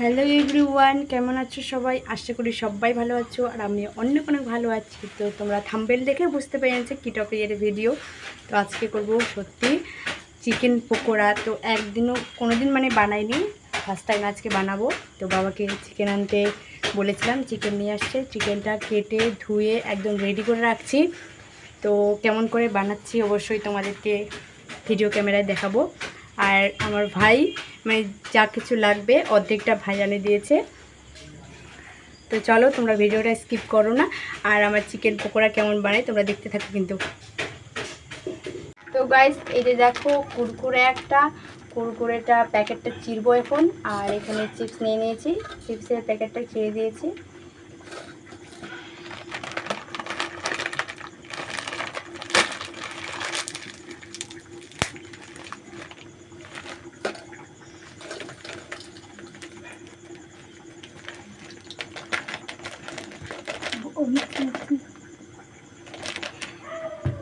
Hello everyone, কেমন আছো সবাই? আশা করি সবাই ভালো আছো আর আমি অনেক অনেক ভালো আছি। তো তোমরা থাম্বনেল দেখে বুঝতে পেরেছো কী টপিকের ভিডিও। তো আজকে করব সত্যি চিকেন পকোড়া। তো একদিনও কোনো দিন বানাইনি, ফার্স্ট টাইম আজকে বানাবো। তো বাবাকে চিকেন আনতে বলেছিলাম, চিকেন নিয়ে আসছে। চিকেনটা কেটে ধুয়ে একদম রেডি করে রাখছি। তো কেমন করে বানাচ্ছি অবশ্যই তোমাদেরকে ভিডিও ক্যামেরায় দেখাবো। আর আমার ভাই যা কিছু লাগবে অর্ধেকটা ভাই আনে দিয়েছে। তো চলো তোমরা ভিডিওটা স্কিপ করো না, আর আমার চিকেন পকোড়া কেমন বানাই তোমরা দেখতে থাকো কিন্তু। তো গাইস, এই যে দেখো কুরকুরেটা প্যাকেটটা চিরবো এখন। আর এখানে চিপস নিয়ে নিয়েছি, চিপসের প্যাকেটটা চিরে দিয়েছি।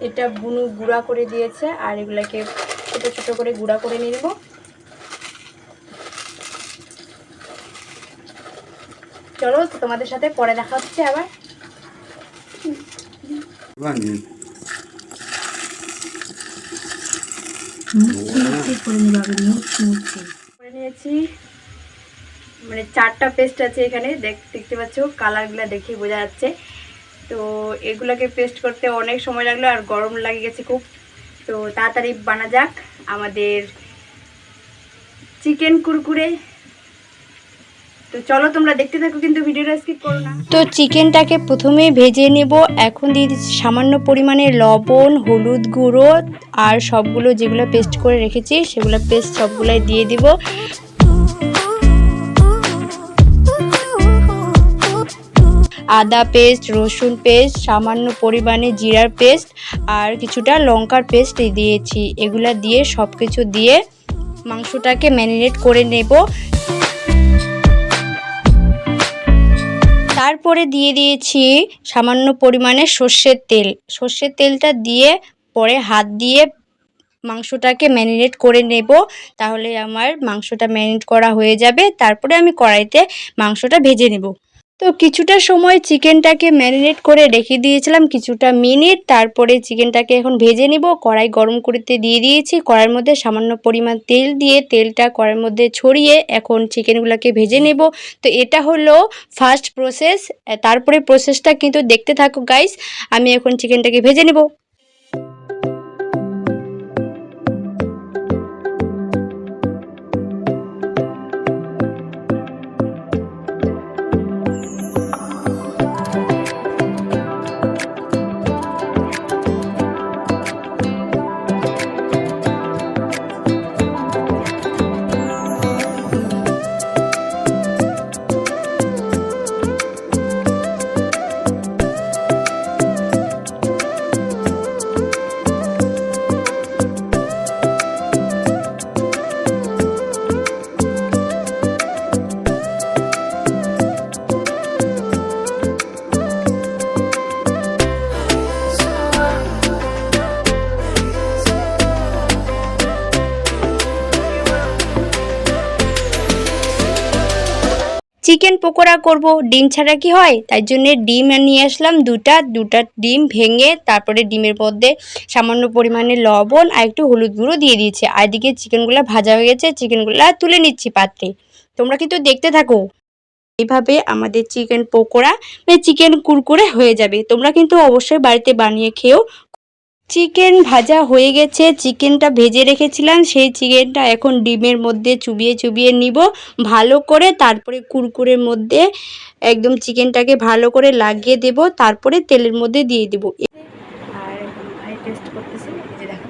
এটা বুনু গুঁড়া করে দিয়েছে, আর এগুলাকে ছোট ছোট করে গুঁড়া করে নিয়ে নেব। চলো তোমাদের সাথে পরে দেখা হচ্ছে আবার। করে নিয়েছি, 4টা পেস্ট আছে এখানে, দেখতে পাচ্ছ কালারগুলো দেখে বোঝা যাচ্ছে। তো এগুলোকে পেস্ট করতে অনেক সময় লাগলো আর গরম লাগে গেছে খুব। তো তাড়াতাড়ি বানা যাক আমাদের চিকেন কুরকুরে। তো চলো তোমরা দেখতে থাকো কিন্তু ভিডিওটা স্কিপ করো না। তো চিকেনটাকে প্রথমে ভেজে নেব। এখন দিয়ে দিচ্ছি সামান্য পরিমাণে লবণ, হলুদ গুঁড়ো আর সবগুলো যেগুলো পেস্ট করে রেখেছি সেগুলো পেস্ট সবগুলাই দিয়ে দিব। আদা পেস্ট, রসুন পেস্ট, সামান্য পরিমাণে জিরার পেস্ট আর কিছুটা লঙ্কার পেস্ট দিয়েছি। এগুলা দিয়ে সব কিছু দিয়ে মাংসটাকে ম্যারিনেট করে নেব। তারপরে দিয়ে দিয়েছি সামান্য পরিমাণে সর্ষের তেল। সর্ষের তেলটা দিয়ে পরে হাত দিয়ে মাংসটাকে ম্যারিনেট করে নেব। তাহলে আমার মাংসটা ম্যারিনেট করা হয়ে যাবে। তারপরে আমি কড়াইতে মাংসটা ভেজে নেব। তো কিছুটা সময় চিকেনটাকে ম্যারিনেট করে রেখে দিয়েছিলাম কিছুটা মিনিট। তারপরে চিকেনটাকে এখন ভেজে নিব। কড়াই গরম করতে দিয়ে দিয়েছি। কড়াইয়ের মধ্যে সামান্য পরিমাণ তেল দিয়ে তেলটা কড়াইয়ের মধ্যে ছড়িয়ে এখন চিকেনগুলোকে ভেজে নেব। তো এটা হলো ফার্স্ট প্রসেস। তারপরে প্রসেসটা কিন্তু দেখতে থাকো গাইস। আমি এখন চিকেনটাকে ভেজে নেব। চিকেন পকোড়া করব, ডিম ছাড়া কি হয়? তাই জন্য ডিম নিয়ে আসলাম দুটা ডিম ভেঙে তারপরে ডিমের মধ্যে সামান্য পরিমাণে লবণ আর একটু হলুদ গুঁড়ো দিয়ে দিয়েছি। আর এদিকে চিকেনগুলো ভাজা হয়ে গেছে, চিকেনগুলো তুলে নিচ্ছি পাত্রে। তোমরা কিন্তু দেখতে থাকো। এইভাবে আমাদের চিকেন পকোড়া চিকেন কুরকুরে হয়ে যাবে। তোমরা কিন্তু অবশ্যই বাড়িতে বানিয়ে খেও। চিকেন ভাজা হয়ে গেছে, চিকেনটা ভেজে রেখেছিলাম সেই চিকেনটা এখন ডিমের মধ্যে চুবিয়ে চুবিয়ে নিব ভালো করে। তারপরে কুরকুরের মধ্যে একদম চিকেনটাকে ভালো করে লাগিয়ে দেব, তারপরে তেলের মধ্যে দিয়ে দেব। আর ভাই টেস্ট করতেছে, এই যে দেখো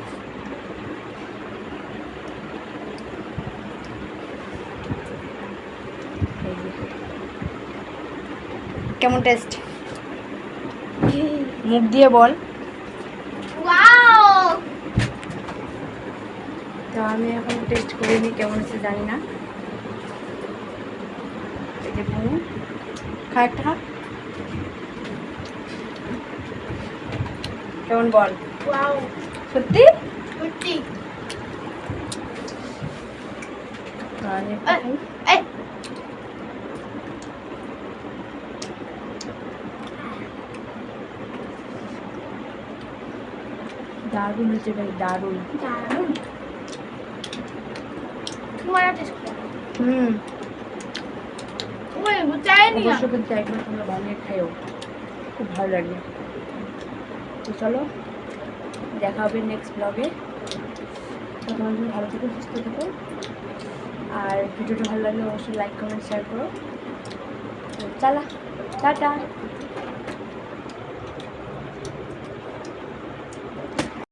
কেমন টেস্ট, মুখ দিয়ে বল। তো আমি এখন টেস্ট করিনি, কেমন হচ্ছে জানি না। এই যে খা একটা খা, কেমন বল। সত্যি সত্যি দারুণ হচ্ছে ভাই, দারুণ। দারুণ। তোমার টেস্ট করো। ওই চাই নি অবশ্য কিন্তু একবার তোমরা বানিয়ে খাইও, খুব ভালো লাগবে। তো চলো, দেখা হবে নেক্সট ব্লগে। তো তোমার জন্য ভালো থেকো, সুস্থ থেকো, আর ভিডিওটা ভালো লাগলে অবশ্যই লাইক কমেন্ট শেয়ার করো। তো চলা, টাটা।